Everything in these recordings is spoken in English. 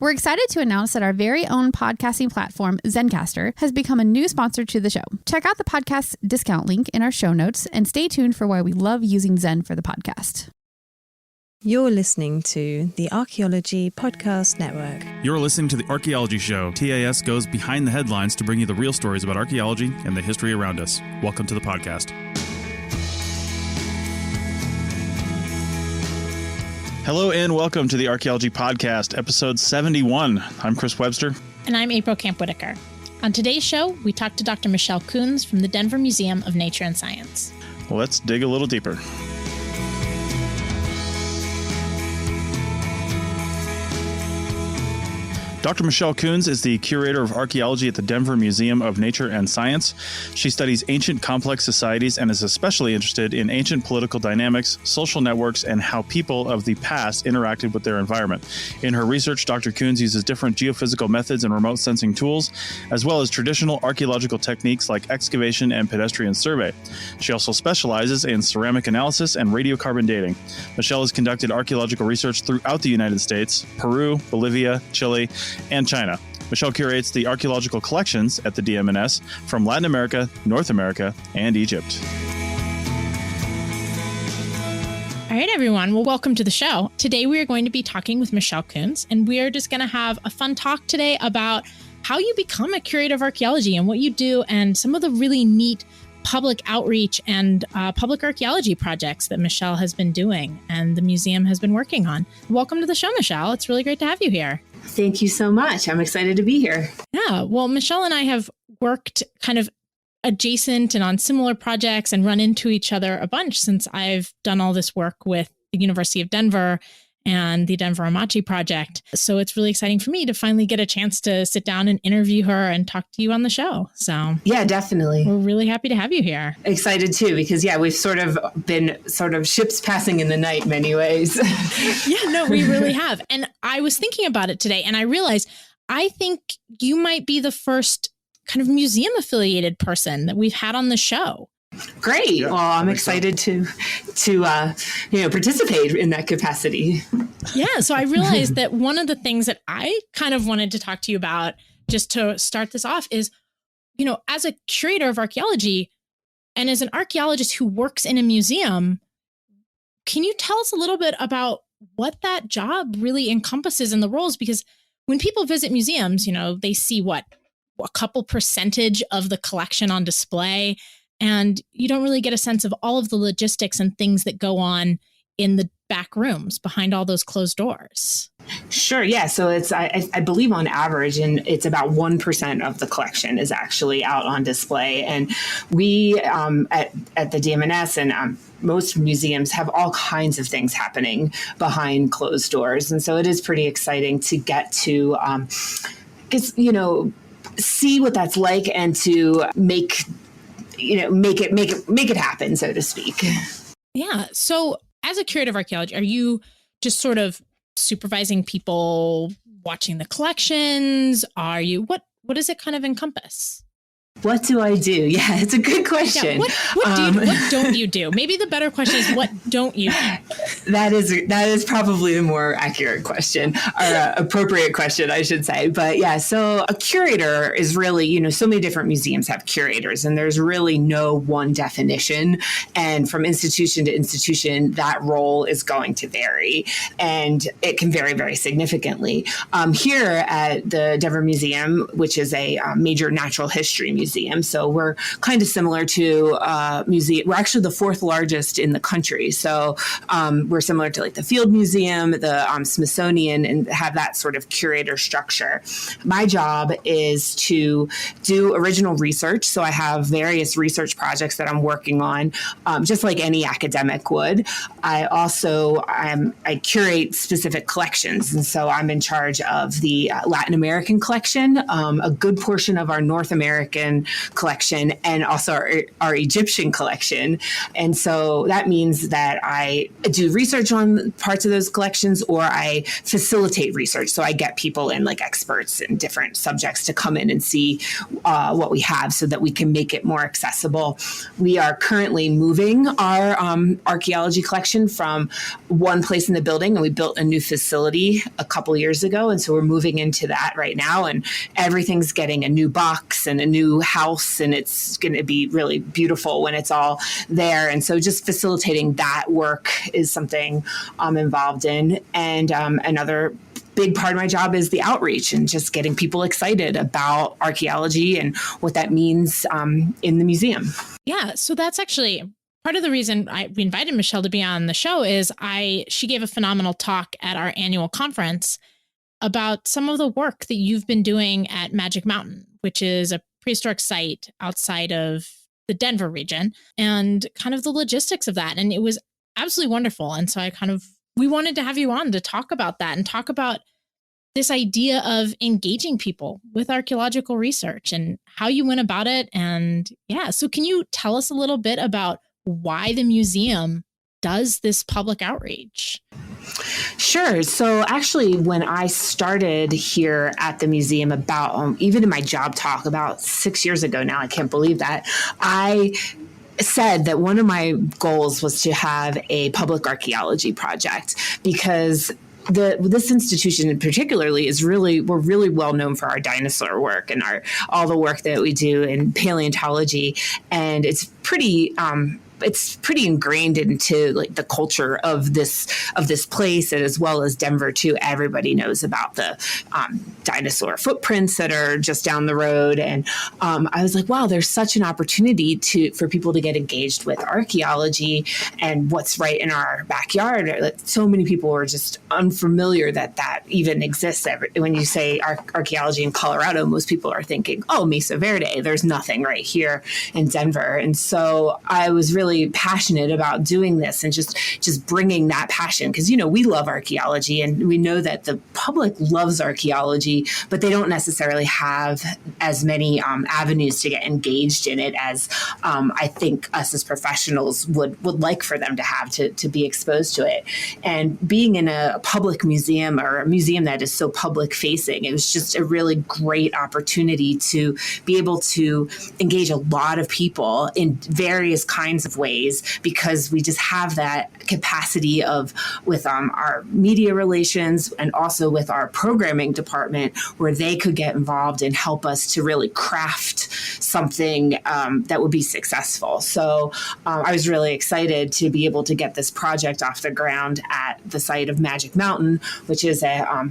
We're excited to announce that our very own podcasting platform, Zencastr, has become a new sponsor to the show. Check out the podcast's discount link in our show notes and stay tuned for why we love using Zen for the podcast. You're listening to the Archaeology Podcast Network. You're listening to The Archaeology Show. TAS goes behind the headlines to bring you the real stories about archaeology and the history around us. Welcome to the podcast. Hello and welcome to the Archaeology Podcast, episode 71. I'm Chris Webster. And I'm April Camp-Whitaker. On today's show, we talk to Dr. Michele Koons from the Denver Museum of Nature and Science. Let's dig a little deeper. Dr. Michele Koons is the Curator of Archaeology at the Denver Museum of Nature and Science. She studies ancient complex societies and is especially interested in ancient political dynamics, social networks, and how people of the past interacted with their environment. In her research, Dr. Koons uses different geophysical methods and remote sensing tools, as well as traditional archaeological techniques like excavation and pedestrian survey. She also specializes in ceramic analysis and radiocarbon dating. Michele has conducted archaeological research throughout the United States, Peru, Bolivia, Chile, and China. Michele curates the archaeological collections at the DMNS from Latin America, North America, and Egypt. All right, everyone. Well, welcome to the show. Today, we are going to be talking with Michele Koons, and we are just going to have a fun talk today about how you become a curator of archaeology and what you do and some of the really neat public outreach and public archaeology projects that Michele has been doing and the museum has been working on. Welcome to the show, Michele. It's really great to have you here. Thank you so much. I'm excited to be here. Yeah, well, Michele and I have worked kind of adjacent and on similar projects and run into each other a bunch since I've done all this work with the University of Denver and the Denver Amachi Project. So it's really exciting for me to finally get a chance to sit down and interview her and talk to you on the show. So yeah, definitely. We're really happy to have you here. Excited too, because we've sort of been ships passing in the night many ways. Yeah, no, we really have. And I was thinking about it today and I realized I think you might be the first kind of museum affiliated person that we've had on the show. Great. Yeah, well, I'm excited to participate in that capacity. Yeah. So I realized that one of the things that I kind of wanted to talk to you about just to start this off is, as a curator of archaeology and as an archaeologist who works in a museum, can you tell us a little bit about what that job really encompasses in the roles? Because when people visit museums, they see a couple percentage of the collection on display. And you don't really get a sense of all of the logistics and things that go on in the back rooms behind all those closed doors. Sure. Yeah. So it's, I believe on average, and it's about 1% of the collection is actually out on display. And we at the DMNS and most museums have all kinds of things happening behind closed doors. And so it is pretty exciting to get to, see what that's like and to make it happen, so to speak. Yeah. So as a curator of archaeology, are you just sort of supervising people watching the collections? What does it kind of encompass? What do I do? Yeah, it's a good question. Yeah, what don't you do? Maybe the better question is, what don't you do? That is probably the more accurate question, or appropriate question, I should say. But yeah, so a curator is really, so many different museums have curators, and there's really no one definition. And from institution to institution, that role is going to vary, and it can vary very significantly. Here at the Denver Museum, which is a major natural history museum, so we're kind of similar to museum. We're actually the fourth largest in the country. So we're similar to like the Field Museum, the Smithsonian, and have that sort of curator structure. My job is to do original research. So I have various research projects that I'm working on, just like any academic would. I also I curate specific collections. And so I'm in charge of the Latin American collection, a good portion of our North American Persian collection and also our Egyptian collection. And so that means that I do research on parts of those collections, or I facilitate research. So I get people in, like experts in different subjects, to come in and see what we have so that we can make it more accessible. We are currently moving our archaeology collection from one place in the building, and we built a new facility a couple years ago. And so we're moving into that right now, and everything's getting a new box and a new house, and it's going to be really beautiful when it's all there. And so just facilitating that work is something I'm involved in. And another big part of my job is the outreach and just getting people excited about archaeology and what that means in the museum. Yeah, so that's actually part of the reason we invited Michele to be on the show is she gave a phenomenal talk at our annual conference about some of the work that you've been doing at Magic Mountain, which is a prehistoric site outside of the Denver region, and kind of the logistics of that. And it was absolutely wonderful. And so we wanted to have you on to talk about that and talk about this idea of engaging people with archaeological research and how you went about it. And yeah, so can you tell us a little bit about why the museum does this public outreach? Sure. So actually, when I started here at the museum about, even in my job talk about 6 years ago now, I can't believe that, I said that one of my goals was to have a public archaeology project, because this institution particularly we're really well known for our dinosaur work and all the work that we do in paleontology. And it's pretty ingrained into like the culture of this place, and as well as Denver too. Everybody knows about the dinosaur footprints that are just down the road. And I was like, wow, there's such an opportunity for people to get engaged with archaeology and what's right in our backyard. Like, so many people are just unfamiliar that even exists. When you say archaeology in Colorado, most people are thinking, oh, Mesa Verde. There's nothing right here in Denver. And so I was really passionate about doing this and just bringing that passion, because we love archaeology, and we know that the public loves archaeology, but they don't necessarily have as many avenues to get engaged in it as I think us as professionals would like for them to have to be exposed to it. And being in a public museum, or a museum that is so public facing, it was just a really great opportunity to be able to engage a lot of people in various kinds of ways, because we just have that capacity with our media relations and also with our programming department, where they could get involved and help us to really craft something that would be successful. So I was really excited to be able to get this project off the ground at the site of Magic Mountain, which is a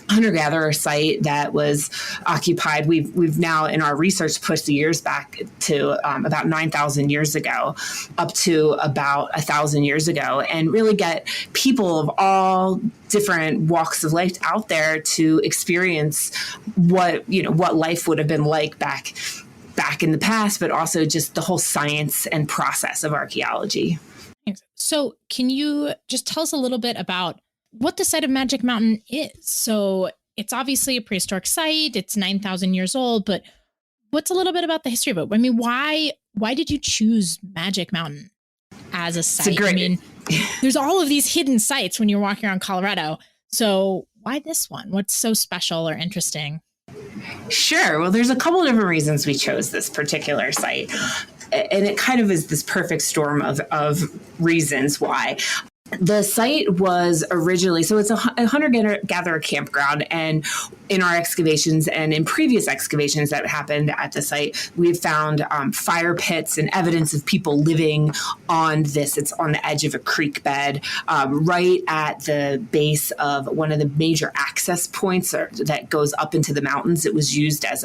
hunter-gatherer site that was occupied. We've now in our research pushed the years back to about 9,000 years ago, up to about 1,000 years ago, and really get people of all different walks of life out there to experience what life would have been like back in the past, but also just the whole science and process of archaeology. So can you just tell us a little bit about what the site of Magic Mountain is? So it's obviously a prehistoric site. It's 9,000 years old, but what's a little bit about the history of it? I mean, why did you choose Magic Mountain as a site? I mean, there's all of these hidden sites when you're walking around Colorado. So why this one? What's so special or interesting? Sure. Well, there's a couple of different reasons we chose this particular site. And it kind of is this perfect storm of reasons why. The site was originally, so it's a hunter-gatherer campground, and in our excavations and in previous excavations that happened at the site, we've found fire pits and evidence of people living on this. It's on the edge of a creek bed, right at the base of one of the major access points that goes up into the mountains. It was used as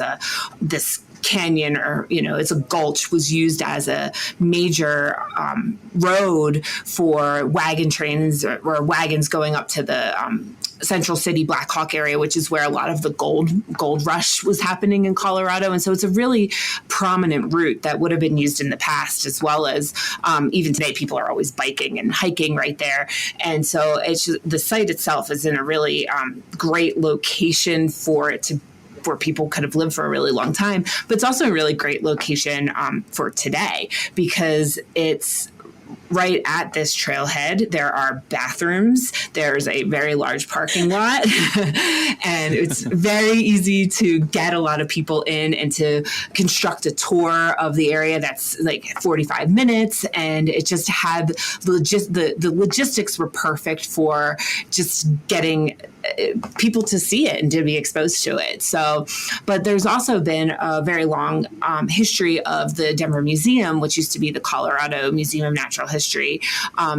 this canyon, or it's a gulch, was used as a major road for wagon trains or wagons going up to the Central City Black Hawk area, which is where a lot of the gold rush was happening in Colorado. And so it's a really prominent route that would have been used in the past, as well as even today, people are always biking and hiking right there. And so the site itself is in a really great location for it to where people could have lived for a really long time. But it's also a really great location for today because it's right at this trailhead. There are bathrooms. There's a very large parking lot. And it's very easy to get a lot of people in and to construct a tour of the area that's like 45 minutes. And it just had the logistics were perfect for just getting people to see it and to be exposed to it. So, but there's also been a very long history of the Denver Museum, which used to be the Colorado Museum of Natural History,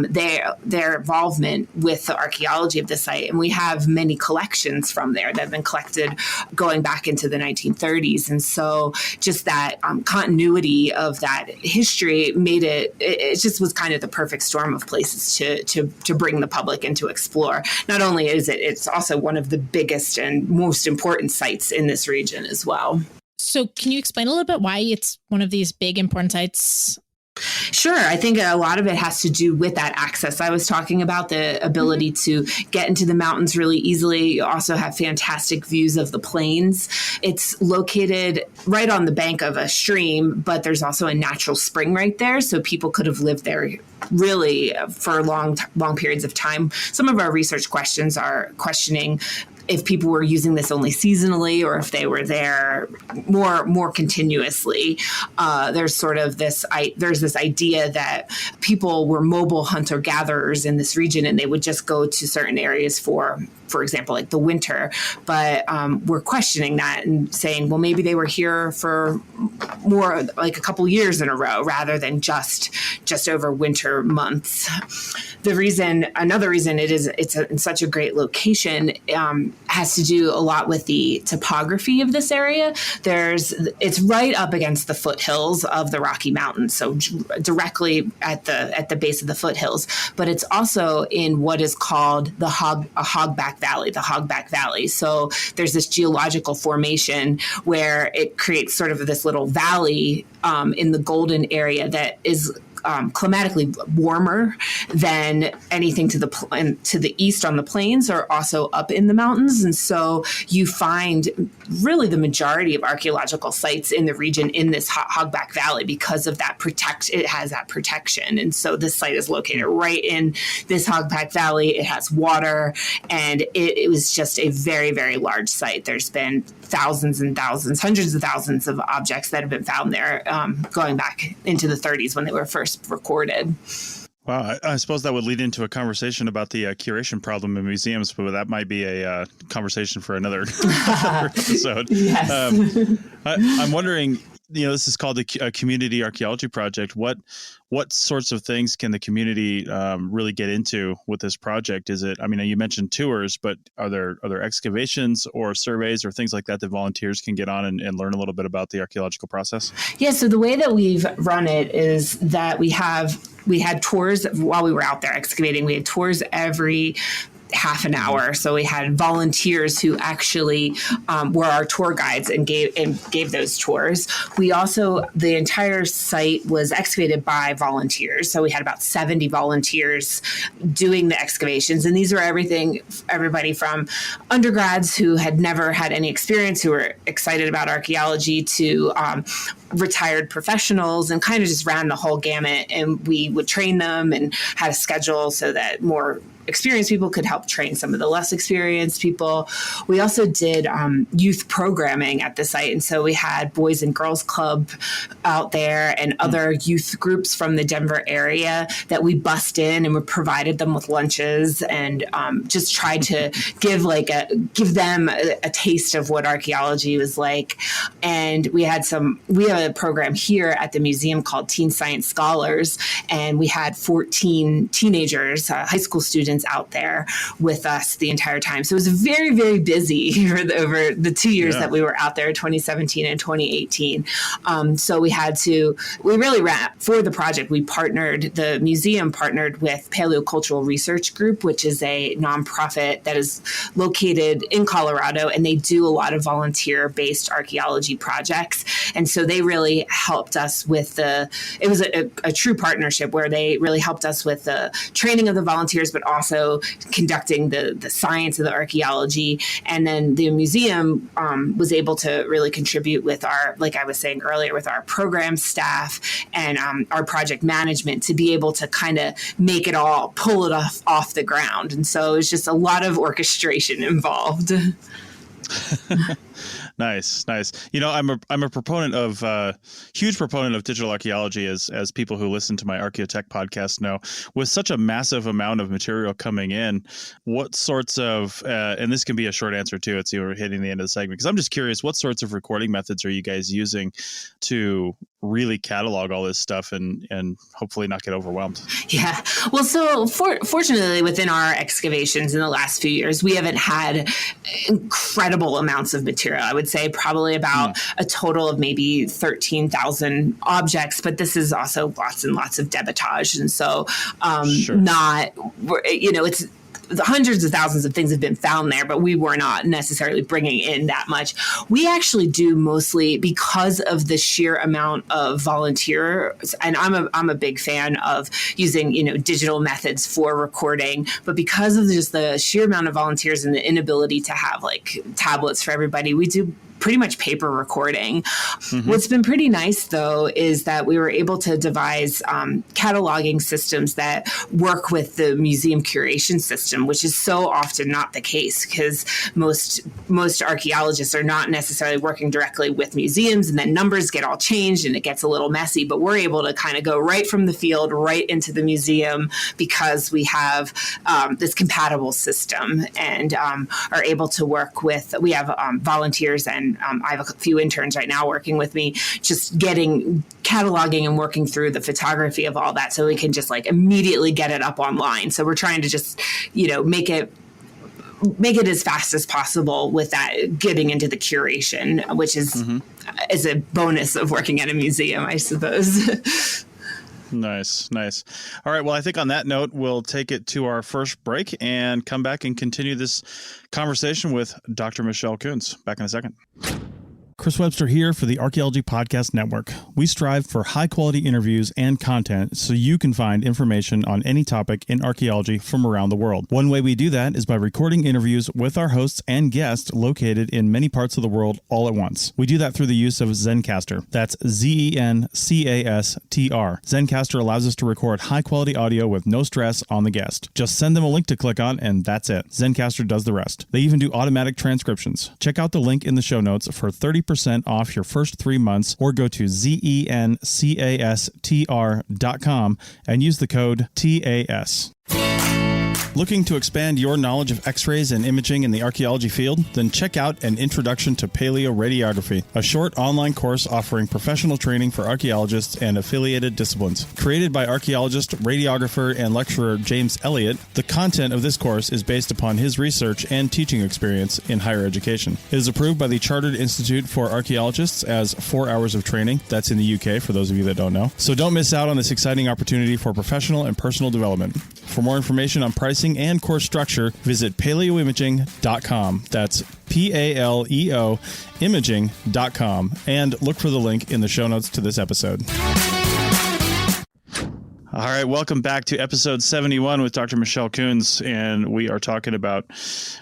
their involvement with the archaeology of the site. And we have many collections from there that have been collected going back into the 1930s. And so just that continuity of that history made it just was kind of the perfect storm of places to bring the public and to explore. Not only is it's also one of the biggest and most important sites in this region as well. So can you explain a little bit why it's one of these big important sites? Sure. I think a lot of it has to do with that access. I was talking about the ability to get into the mountains really easily. You also have fantastic views of the plains. It's located right on the bank of a stream, but there's also a natural spring right there. So people could have lived there really for long periods of time. Some of our research questions are questioning if people were using this only seasonally or if they were there more continuously. There's this idea that people were mobile hunter-gatherers in this region and they would just go to certain areas for example, like the winter. But we're questioning that and saying, well, maybe they were here for more like a couple years in a row rather than just over winter months. Another reason it's in such a great location has to do a lot with the topography of this area. It's right up against the foothills of the Rocky Mountains, so directly at the base of the foothills. But it's also in what is called a hogback valley, the Hogback Valley. So there's this geological formation where it creates sort of this little valley in the Golden area that is climatically warmer than anything to the east on the plains or also up in the mountains. And so you find really the majority of archaeological sites in the region in this Hogback Valley because of that it has that protection. And so this site is located right in this Hogback Valley. It has water and it was just a very, very large site. There's been thousands and thousands, hundreds of thousands of objects that have been found there going back into the 30s when they were first recorded. Wow, I suppose that would lead into a conversation about the curation problem in museums, but that might be a conversation for another episode. Yes. I'm wondering, this is called a community archaeology project. What sorts of things can the community really get into with this project? Is it, you mentioned tours, but are there excavations or surveys or things like that volunteers can get on and learn a little bit about the archaeological process? Yeah, so the way that we've run it is that we had tours while we were out there excavating. We had tours every half an hour. So we had volunteers who actually were our tour guides and gave those tours. We also, the entire site was excavated by volunteers. So we had about 70 volunteers doing the excavations. And these were everybody from undergrads who had never had any experience, who were excited about archaeology, to retired professionals, and kind of just ran the whole gamut. And we would train them and had a schedule so that more experienced people could help train some of the less experienced people. We also did youth programming at the site. And so we had Boys and Girls Club out there and other youth groups from the Denver area that we bussed in, and we provided them with lunches and just tried to give them a taste of what archaeology was like. And we have a program here at the museum called Teen Science Scholars, and we had 14 teenagers, high school students out there with us the entire time. So it was very, very busy over the 2 years that we were out there, 2017 and 2018. So we really ran for the project. The museum partnered with Paleocultural Research Group, which is a nonprofit that is located in Colorado, and they do a lot of volunteer-based archaeology projects. And so they really helped us with it was a true partnership where they really helped us with the training of the volunteers, but also conducting the science of the archaeology. And then the museum was able to really contribute with our, like I was saying earlier, with our program staff and our project management to be able to kind of make it all, pull it off the ground. And so it was just a lot of orchestration involved. Nice. You know, I'm a proponent of huge proponent of digital archaeology, as people who listen to my Archaeotech podcast know. With such a massive amount of material coming in, what sorts of and this can be a short answer too. It's we're hitting the end of the segment because I'm just curious, what sorts of recording methods are you guys using to really catalog all this stuff and hopefully not get overwhelmed? Yeah. Well, so fortunately, within our excavations in the last few years, we haven't had incredible amounts of material. I would say probably about a total of maybe 13,000 objects, but this is also lots and lots of debitage. And so it's the hundreds of thousands of things have been found there, but we were not necessarily bringing in that much. We actually do mostly because of the sheer amount of volunteers, and I'm a big fan of using, digital methods for recording, but because of just the sheer amount of volunteers and the inability to have like tablets for everybody, we do pretty much paper recording. Mm-hmm. What's been pretty nice, though, is that we were able to devise cataloging systems that work with the museum curation system, which is so often not the case because most archaeologists are not necessarily working directly with museums, and then numbers get all changed and it gets a little messy. But we're able to kind of go right from the field right into the museum because we have this compatible system and are able to work with. We have volunteers and I have a few interns right now working with me, just cataloging and working through the photography of all that so we can just like immediately get it up online. So we're trying to just, make it as fast as possible with that getting into the curation, which is a bonus of working at a museum, I suppose. Nice. All right. Well, I think on that note, we'll take it to our first break and come back and continue this conversation with Dr. Michele Koons. Back in a second. Chris Webster here for the Archaeology Podcast Network. We strive for high-quality interviews and content so you can find information on any topic in archaeology from around the world. One way we do that is by recording interviews with our hosts and guests located in many parts of the world all at once. We do that through the use of Zencastr. That's Zencastr. Zencastr allows us to record high-quality audio with no stress on the guest. Just send them a link to click on, and that's it. Zencastr does the rest. They even do automatic transcriptions. Check out the link in the show notes for 30% off your first 3 months, or go to zencastr.com and use the code TAS. Looking to expand your knowledge of X-rays and imaging in the archaeology field? Then check out An Introduction to Paleoradiography, a short online course offering professional training for archaeologists and affiliated disciplines. Created by archaeologist, radiographer, and lecturer James Elliott, the content of this course is based upon his research and teaching experience in higher education. It is approved by the Chartered Institute for Archaeologists as 4 hours of training. That's in the UK, for those of you that don't know. So don't miss out on this exciting opportunity for professional and personal development. For more information on pricing and course structure, visit paleoimaging.com. That's PALEO imaging.com, and look for the link in the show notes to this episode. All right, welcome back to episode 71 with Dr. Michele Koons, and we are talking about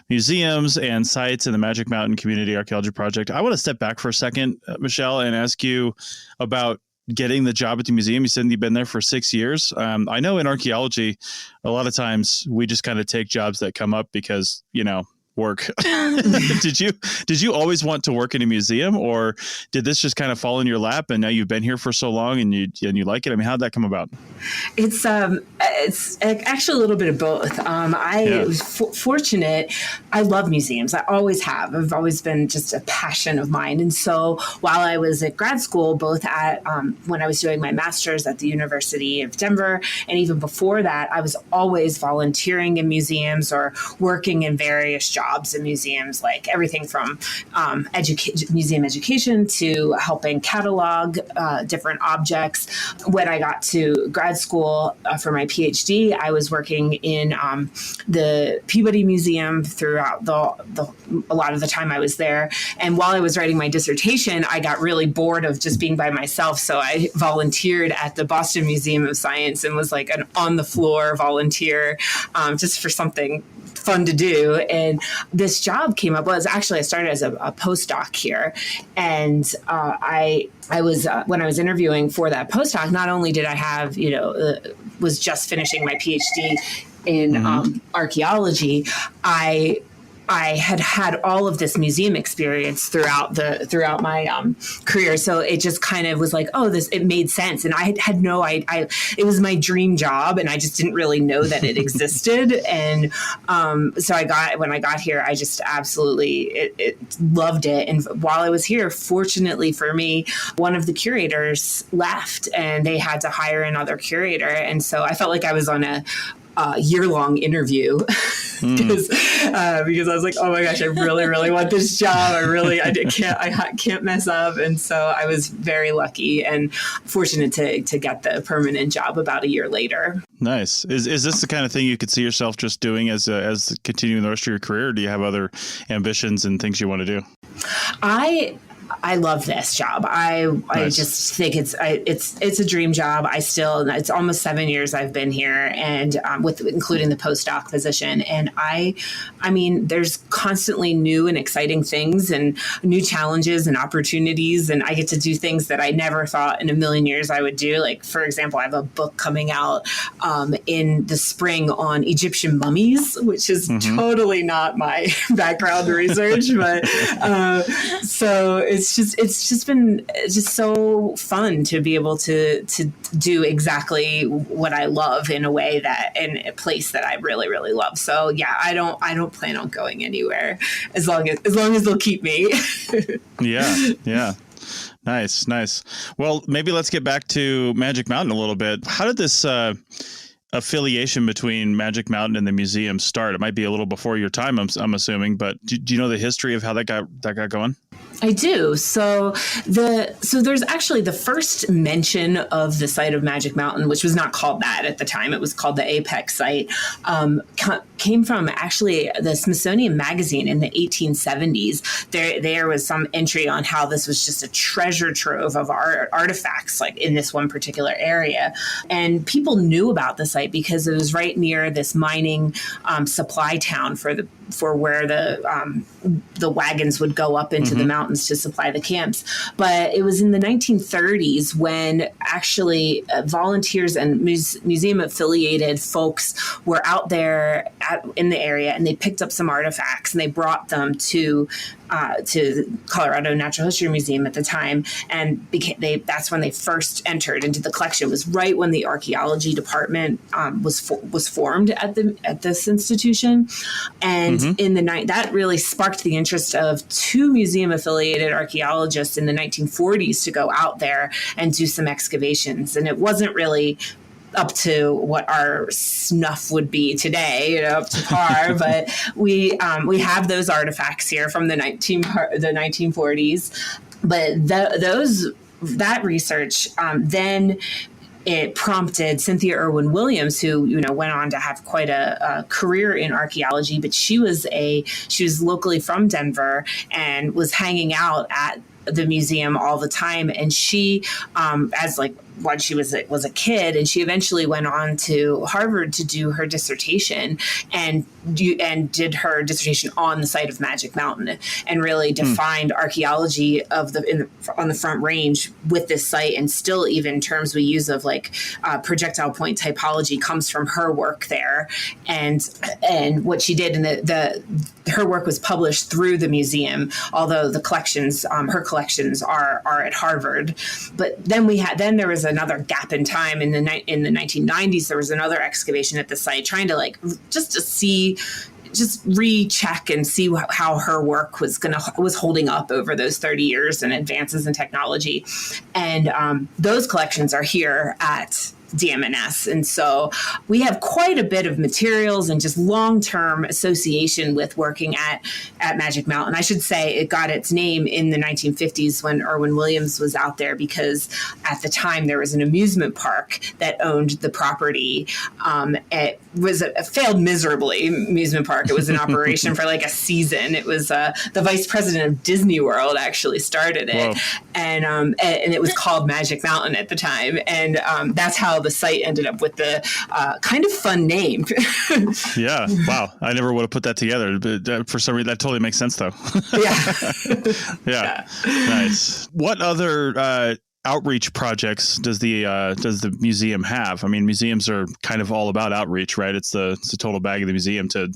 museums and sites in the Magic Mountain Community Archaeology Project. I want to step back for a second, Michele, and ask you about getting the job at the museum. You said you've been there for 6 years. I know in archaeology, a lot of times we just kind of take jobs that come up because, work. Did you always want to work in a museum, or did this just kind of fall in your lap and now you've been here for so long and you like it? I mean, how'd that come about? It's actually a little bit of both. I was fortunate. I love museums. I always have. I've always been just a passion of mine. And so while I was at grad school, both at when I was doing my master's at the University of Denver, and even before that, I was always volunteering in museums or working in various jobs jobs in museums, like everything from museum education to helping catalog different objects. When I got to grad school for my PhD, I was working in the Peabody Museum throughout a lot of the time I was there. And while I was writing my dissertation, I got really bored of just being by myself. So I volunteered at the Boston Museum of Science and was like an on-the-floor volunteer just for something fun to do. And this job came up. Well, I started as a postdoc here. And I was, when I was interviewing for that postdoc, not only did I have, was just finishing my PhD in archaeology, I had all of this museum experience throughout my career. So it just kind of was like, it made sense. And I had no idea. It was my dream job, and I just didn't really know that it existed. And so when I got here, I just absolutely loved it. And while I was here, fortunately for me, one of the curators left, and they had to hire another curator. And so I felt like I was on a year-long interview because I was like, oh my gosh, I really, really want this job. I can't mess up. And so I was very lucky and fortunate to get the permanent job about a year later. Nice. Is this the kind of thing you could see yourself just doing as continuing the rest of your career? Or do you have other ambitions and things you want to do? I love this job. Nice. I just think it's a dream job. It's almost 7 years I've been here, and including the postdoc position. And I mean, there's constantly new and exciting things and new challenges and opportunities. And I get to do things that I never thought in a million years I would do. Like, for example, I have a book coming out in the spring on Egyptian mummies, which is totally not my background research, but so it's just been so fun to be able to do exactly what I love in a place that I really, really love. So yeah, I don't plan on going anywhere as long as they'll keep me. Yeah. Nice. Well, maybe let's get back to Magic Mountain a little bit. How did this affiliation between Magic Mountain and the museum start? It might be a little before your time, I'm assuming, but do you know the history of how that got going? I do. So there's actually the first mention of the site of Magic Mountain, which was not called that at the time. It was called the Apex site. Came from actually the Smithsonian Magazine in the 1870s. There was some entry on how this was just a treasure trove of artifacts, like in this one particular area. And people knew about the site because it was right near this mining supply town for where the wagons would go up into the mountains to supply the camps. But it was in the 1930s when actually volunteers and museum affiliated folks were out there in the area, and they picked up some artifacts and they brought them to Colorado Natural History Museum at the time, and that's when they first entered into the collection. It was right when the archaeology department was formed at this institution, and that really sparked the interest of two museum affiliated archaeologists in the 1940s to go out there and do some excavations. And it wasn't really up to what our snuff would be today, up to par. But we have those artifacts here from the 1940s. But that research then it prompted Cynthia Irwin Williams, who went on to have quite a career in archaeology. But she was locally from Denver and was hanging out at the museum all the time. And she, when she was a kid, and she eventually went on to Harvard to do her dissertation and did her dissertation on the site of Magic Mountain, and really defined archaeology on the Front Range with this site. And still, even terms we use of projectile point typology comes from her work there. And what she did, and her work was published through the museum, although the collections, her collections are at Harvard. But then there was another gap in time in the 1990s. There was another excavation at the site trying to just recheck and see how her work was holding up over those 30 years and advances in technology. And those collections are here at DMNS. And so we have quite a bit of materials and just long-term association with working at Magic Mountain. I should say it got its name in the 1950s when Irwin Williams was out there, because at the time there was an amusement park that owned the property. It was a failed miserably amusement park. It was in operation for like a season. It was the vice president of Disney World actually started it. And it was called Magic Mountain at the time. And that's how the site ended up with the kind of fun name. Yeah. Wow. I never would have put that together. But for some reason, that totally makes sense, though. Yeah. Nice. What other outreach projects does the museum have? I mean, museums are kind of all about outreach, right? It's the total bag of the museum to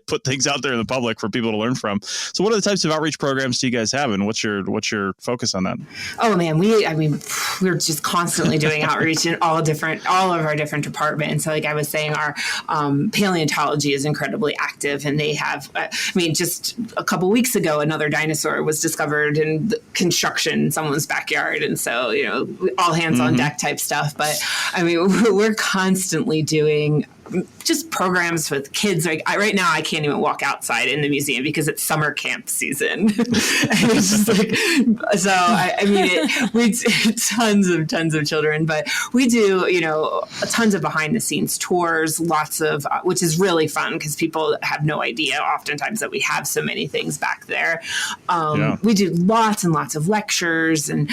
put things out there in the public for people to learn from. So what are the types of outreach programs do you guys have, and what's your focus on that? Oh man, we're just constantly doing outreach in all of our different departments. So like I was saying, our paleontology is incredibly active, and they have, just a couple weeks ago, another dinosaur was discovered in the construction in someone's backyard. And so, all hands on deck type stuff. But we're constantly doing just programs with kids. Like right now, I can't even walk outside in the museum because it's summer camp season. And it's just like, so we tons of children, but we do, tons of behind the scenes tours, lots of, which is really fun because people have no idea oftentimes that we have so many things back there. We do lots and lots of lectures, and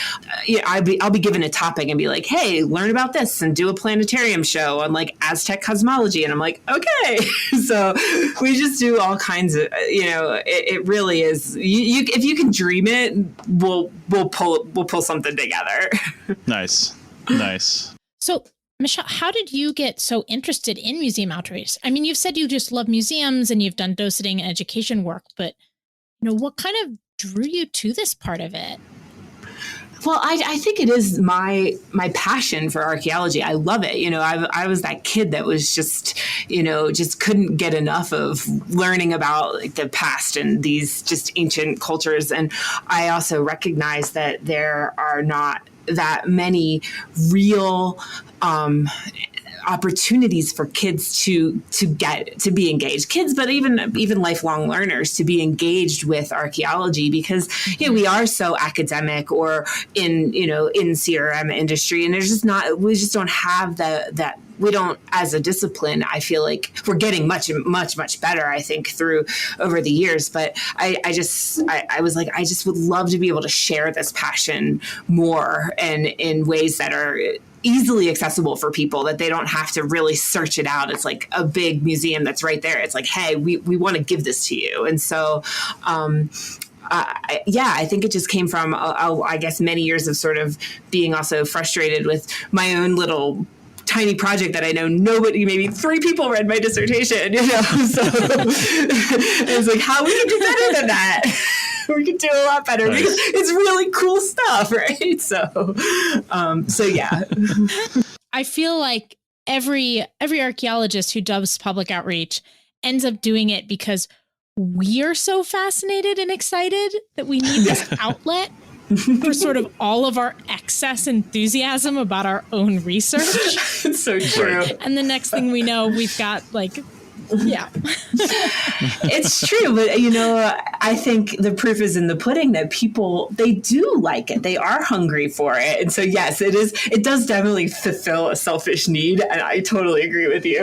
I'll be given a topic and be like, hey, learn about this and do a planetarium show on like Aztec cosmology. And I'm like, okay. So we just do all kinds of, it really is, if you can dream it, we'll pull something together. Nice. So Michele, how did you get so interested in museum outreach? I mean, you've said you just love museums and you've done doceting and education work, but what kind of drew you to this part of it? Well, I think it is my passion for archaeology. I love it. I was that kid that was just couldn't get enough of learning about like the past and these just ancient cultures. And I also recognize that there are not that many real opportunities for kids to be engaged, kids, but even lifelong learners to be engaged with archaeology, because we are so academic or in CRM industry, and we just don't have that. We don't, as a discipline, I feel like we're getting much, much, much better, I think, over the years. But I was like, I just would love to be able to share this passion more and in ways that are easily accessible for people, that they don't have to really search it out. It's like a big museum that's right there. It's like, hey, we want to give this to you. And so, I think it just came from, I guess, many years of sort of being also frustrated with my own little tiny project that I know nobody, maybe 3 people read my dissertation, so it's like, how we can do better than that. We can do a lot better because it's really cool stuff, right? So yeah. I feel like every archaeologist who does public outreach ends up doing it because we are so fascinated and excited that we need this outlet for sort of all of our excess enthusiasm about our own research. It's so true. And the next thing we know, we've got like, yeah. It's true. But, I think the proof is in the pudding that people, they do like it. They are hungry for it. And so, yes, it does definitely fulfill a selfish need. And I totally agree with you.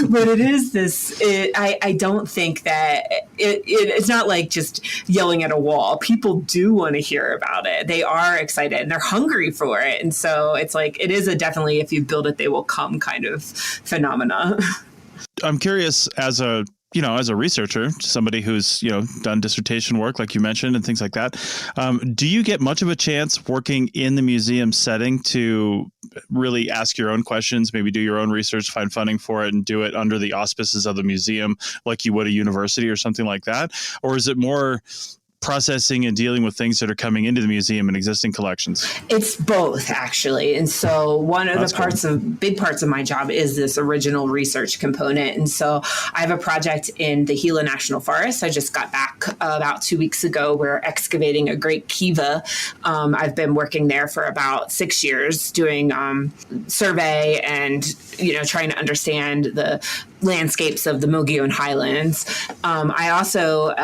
But it is this, I don't think that it's not like just yelling at a wall. People do want to hear about it. They are excited and they're hungry for it. And so it's like, it is definitely, if you build it, they will come kind of phenomena. I'm curious, as a researcher, somebody who's, done dissertation work, like you mentioned, and things like that. Do you get much of a chance working in the museum setting to really ask your own questions, maybe do your own research, find funding for it, and do it under the auspices of the museum like you would a university or something like that? Or is it more processing and dealing with things that are coming into the museum and existing collections? It's both, actually. And so one of big parts of my job is this original research component. And so I have a project in the Gila National Forest. I just got back about 2 weeks ago. We're excavating a great kiva. I've been working there for about 6 years doing survey and, trying to understand the landscapes of the Mogollon Highlands. I also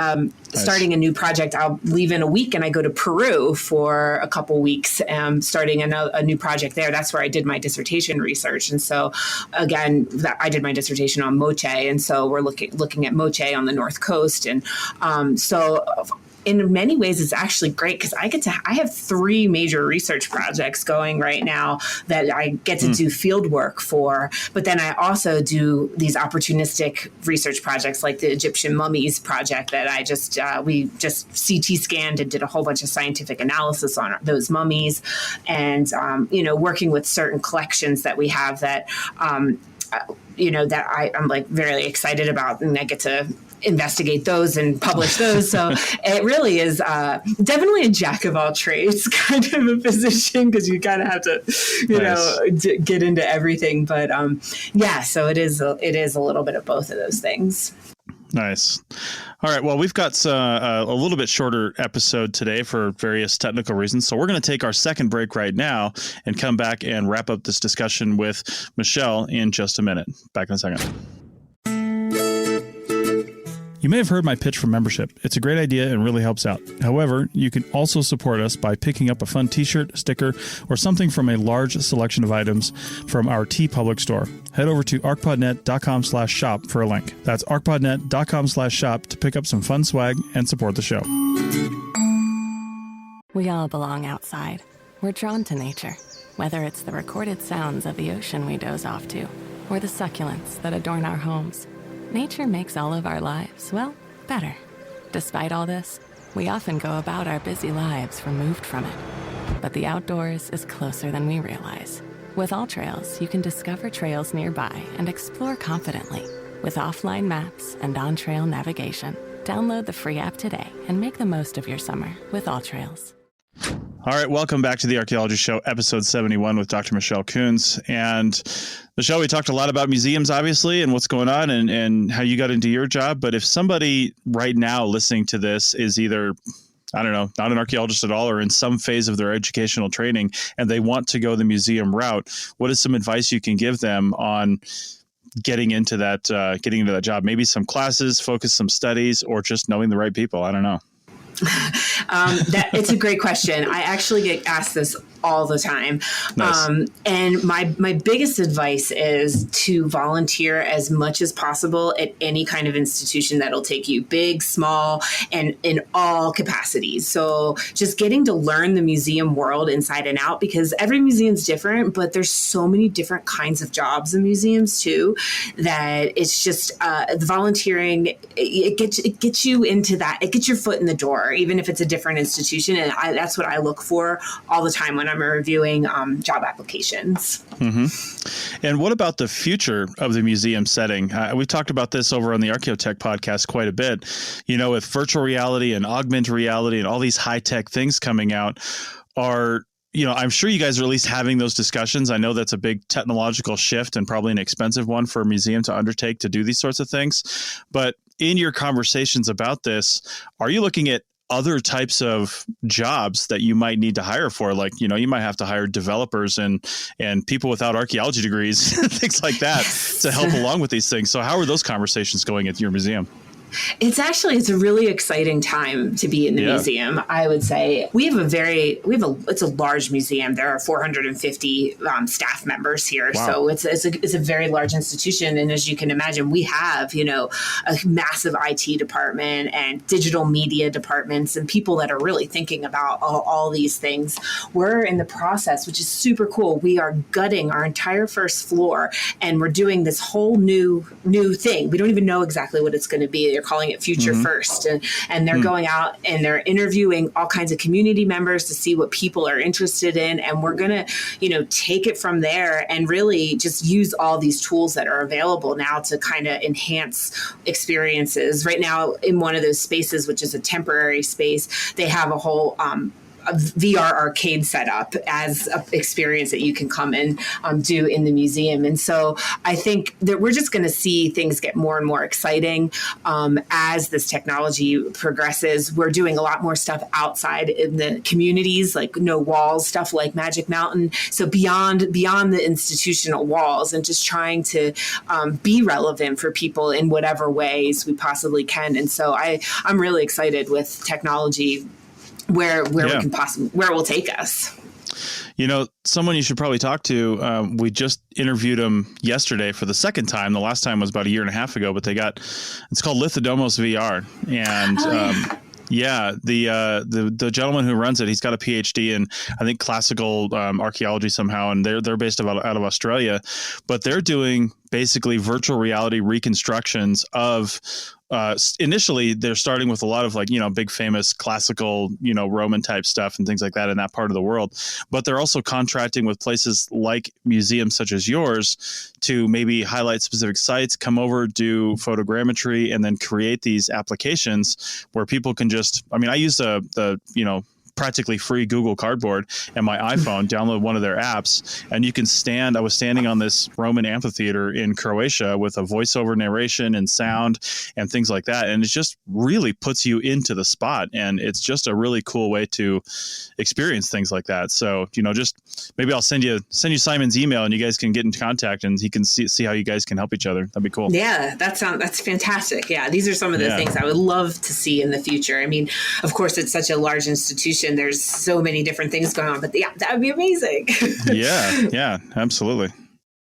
starting a new project. I'll leave in a week and I go to Peru for a couple weeks, starting a new project there. That's where I did my dissertation research. And so again, I did my dissertation on moche. And so we're looking at moche on the North Coast. And so in many ways, it's actually great because I have 3 major research projects going right now that I get to do field work for. But then I also do these opportunistic research projects like the Egyptian mummies project that we just CT scanned and did a whole bunch of scientific analysis on those mummies, and working with certain collections that we have that that I'm like very excited about, and I get to investigate those and publish those. So it really is definitely a jack of all trades kind of a position, because you kind of have to, get into everything. But so it is a little bit of both of those things. Nice. All right. Well, we've got a little bit shorter episode today for various technical reasons. So we're going to take our second break right now and come back and wrap up this discussion with Michele in just a minute. Back in a second. You may have heard my pitch for membership. It's a great idea and really helps out. However, you can also support us by picking up a fun t-shirt, sticker, or something from a large selection of items from our TeePublic store. Head over to arcpodnet.com/shop for a link. That's arcpodnet.com/shop to pick up some fun swag and support the show. We all belong outside. We're drawn to nature, whether it's the recorded sounds of the ocean we doze off to, or the succulents that adorn our homes. Nature makes all of our lives, well, better. Despite all this, we often go about our busy lives removed from it. But the outdoors is closer than we realize. With AllTrails, you can discover trails nearby and explore confidently. With offline maps and on-trail navigation, download the free app today and make the most of your summer with AllTrails. All right, welcome back to the Archaeology Show, episode 71 with Dr. Michele Koons. And Michele, we talked a lot about museums, obviously, and what's going on and how you got into your job. But if somebody right now listening to this is either, I don't know, not an archaeologist at all, or in some phase of their educational training, and they want to go the museum route, what is some advice you can give them on getting into that job? Maybe some classes, focus some studies, or just knowing the right people? I don't know. It's a great question. I actually get asked this all the time. Nice. And my biggest advice is to volunteer as much as possible at any kind of institution that'll take you, big, small, and in all capacities. So just getting to learn the museum world inside and out, because every museum's different, but there's so many different kinds of jobs in museums too, that it's just the volunteering, it gets you into that. It gets your foot in the door, even if it's a different institution. And that's what I look for all the time when I'm reviewing job applications. Mm-hmm. And what about the future of the museum setting? We've talked about this over on the Archaeotech podcast quite a bit. With virtual reality and augmented reality and all these high-tech things coming out, I'm sure you guys are at least having those discussions. I know that's a big technological shift and probably an expensive one for a museum to undertake to do these sorts of things. But in your conversations about this, are you looking at other types of jobs that you might need to hire for? Like, you might have to hire developers and people without archaeology degrees, things like that, to help along with these things. So how are those conversations going at your museum? It's a really exciting time to be in the museum. I would say it's a large museum. There are 450 staff members here. Wow. So it's a very large institution. And as you can imagine, we have, a massive IT department and digital media departments and people that are really thinking about all these things. We're in the process, which is super cool. We are gutting our entire first floor and we're doing this whole new thing. We don't even know exactly what it's going to be. They're calling it Future First. And they're going out and they're interviewing all kinds of community members to see what people are interested in. And we're going to, take it from there and really just use all these tools that are available now to kind of enhance experiences. Right now, in one of those spaces, which is a temporary space, they have a whole a VR arcade setup as an experience that you can come and do in the museum. And so I think that we're just going to see things get more and more exciting as this technology progresses. We're doing a lot more stuff outside in the communities, like no walls stuff like Magic Mountain. So beyond the institutional walls, and just trying to be relevant for people in whatever ways we possibly can. And so I'm really excited with technology where we can where it will take us. Someone you should probably talk to. We just interviewed him yesterday for the second time. The last time was about a year and a half ago, but it's called Lithodomos VR. And the gentleman who runs it, he's got a PhD in, I think, classical archaeology somehow, and they're based out of Australia, but they're doing basically virtual reality reconstructions of initially they're starting with a lot of big famous classical, Roman type stuff and things like that in that part of the world. But they're also contracting with places like museums such as yours to maybe highlight specific sites, come over, do photogrammetry, and then create these applications where people can I use the practically free Google Cardboard and my iPhone, download one of their apps, and you can I was standing on this Roman amphitheater in Croatia with a voiceover narration and sound and things like that. And it just really puts you into the spot. And it's just a really cool way to experience things like that. So, just maybe I'll send you Simon's email and you guys can get in contact and he can see how you guys can help each other. That'd be cool. Yeah, that's fantastic. Yeah, these are some of the things I would love to see in the future. I mean, of course, it's such a large institution. There's so many different things going on, but that would be amazing. Yeah, absolutely.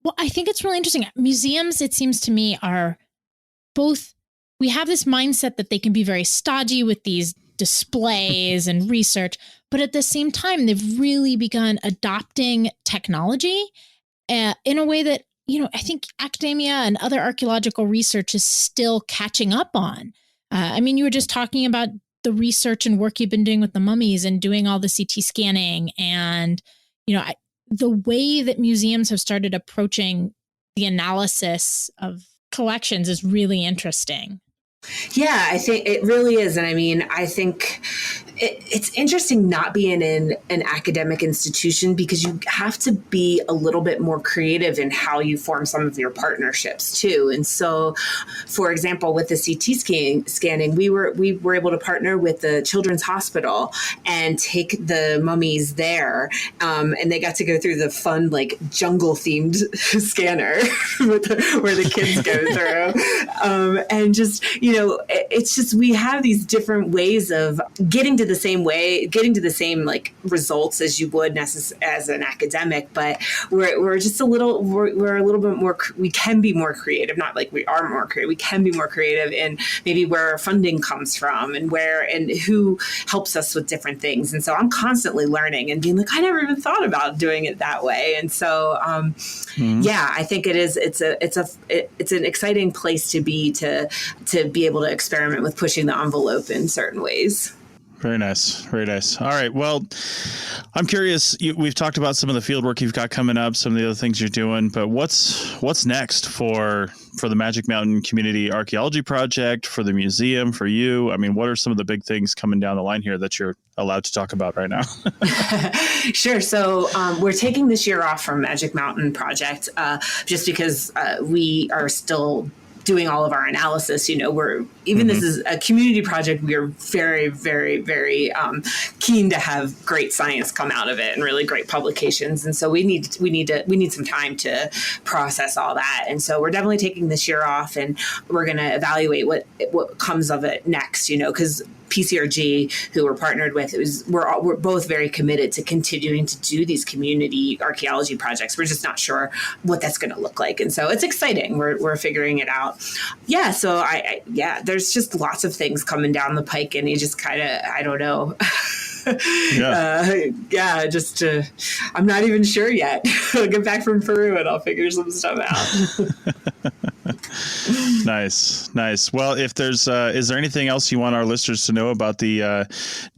Well, I think it's really interesting. Museums, it seems to me, are both, we have this mindset that they can be very stodgy with these displays and research, but at the same time, they've really begun adopting technology in a way that, I think academia and other archaeological research is still catching up on. You were just talking about the research and work you've been doing with the mummies and doing all the CT scanning and, the way that museums have started approaching the analysis of collections is really interesting. Yeah, I think it really is. And I think it's interesting not being in an academic institution because you have to be a little bit more creative in how you form some of your partnerships too. And so, for example, with the CT scanning, we were able to partner with the Children's Hospital and take the mummies there. And they got to go through the fun, jungle themed scanner where the kids go through. And just, it's just, we have these different ways of getting to the same results as you would as an academic, but we're just a little bit more, we can be more creative, not like we are more creative, we can be more creative in maybe where our funding comes from and who helps us with different things. And so I'm constantly learning and being I never even thought about doing it that way. And so, I think it's an exciting place to be able to experiment with pushing the envelope in certain ways. Very nice. Very nice. All right. Well, I'm curious. We've talked about some of the field work you've got coming up, some of the other things you're doing, but what's next for the Magic Mountain Community Archaeology Project, for the museum, for you? What are some of the big things coming down the line here that you're allowed to talk about right now? Sure. So we're taking this year off from Magic Mountain Project just because we are still doing all of our analysis. This is a community project. We are very, very, very keen to have great science come out of it and really great publications. And so we need some time to process all that. And so we're definitely taking this year off, and we're going to evaluate what comes of it next. Because PCRG, who we're partnered with, we're both very committed to continuing to do these community archaeology projects. We're just not sure what that's going to look like. And so it's exciting. We're figuring it out. Yeah. So there's just lots of things coming down the pike, and you just kind of, I don't know. I'm not even sure yet. I'll get back from Peru and I'll figure some stuff out. Nice. Well, if there's, is there anything else you want our listeners to know about the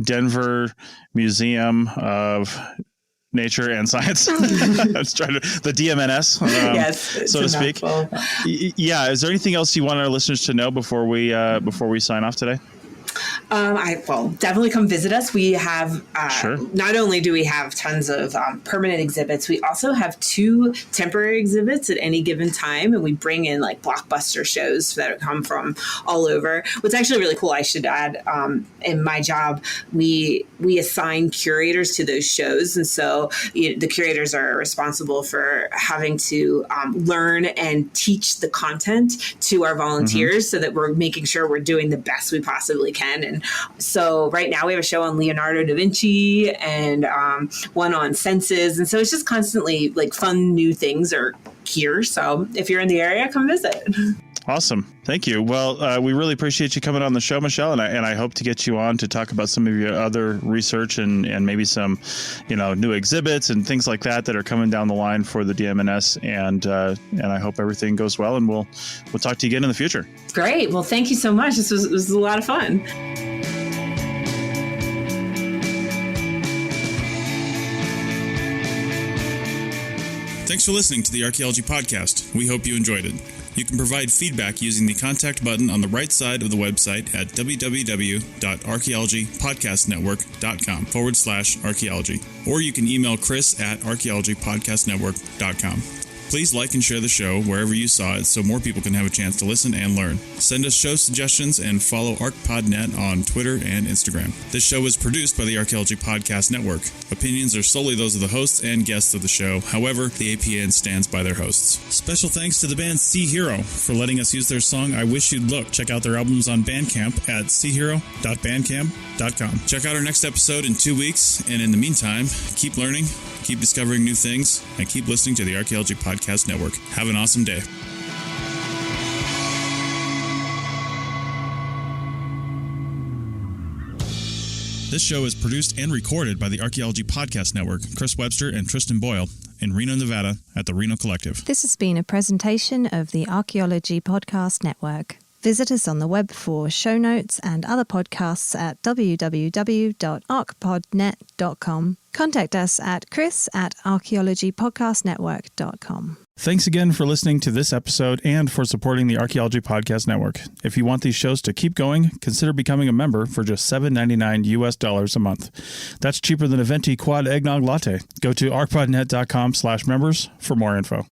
Denver Museum of Nature and Science? The DMNS, yes, so to speak. Yeah. Is there anything else you want our listeners to know before we sign off today? Definitely come visit us. We have, Sure. Not only do we have tons of permanent exhibits, we also have 2 temporary exhibits at any given time. And we bring in like blockbuster shows that come from all over. What's actually really cool, I should add, in my job, we assign curators to those shows. And so the curators are responsible for having to learn and teach the content to our volunteers so that we're making sure we're doing the best we possibly can. And so right now we have a show on Leonardo da Vinci and one on senses. And so it's just constantly like fun new things are here. So if you're in the area, come visit. Awesome. Thank you. Well, we really appreciate you coming on the show, Michele, and I hope to get you on to talk about some of your other research and maybe some, new exhibits and things like that are coming down the line for the DMNS. And I hope everything goes well, and we'll talk to you again in the future. Great. Well, thank you so much. This was a lot of fun. Thanks for listening to the Archaeology Podcast. We hope you enjoyed it. You can provide feedback using the contact button on the right side of the website at www.archaeologypodcastnetwork.com/archaeology. Or you can email Chris at archaeologypodcastnetwork.com. Please like and share the show wherever you saw it so more people can have a chance to listen and learn. Send us show suggestions and follow ArcPodNet on Twitter and Instagram. This show is produced by the Archaeology Podcast Network. Opinions are solely those of the hosts and guests of the show. However, the APN stands by their hosts. Special thanks to the band Sea Hero for letting us use their song I Wish You'd Look. Check out their albums on Bandcamp at seahero.bandcamp.com. Check out our next episode in 2 weeks, and in the meantime, keep learning, keep discovering new things, and keep listening to the Archaeology Podcast Network. Have an awesome day. This show is produced and recorded by the Archaeology Podcast Network, Chris Webster and Tristan Boyle, in Reno, Nevada, at the Reno Collective. This has been a presentation of the Archaeology Podcast Network. Visit us on the web for show notes and other podcasts at www.archpodnet.com. Contact us at chris@archaeologypodcastnetwork.com. Thanks again for listening to this episode and for supporting the Archaeology Podcast Network. If you want these shows to keep going, consider becoming a member for just $7.99 US a month. That's cheaper than a venti quad eggnog latte. Go to archpodnet.com/members for more info.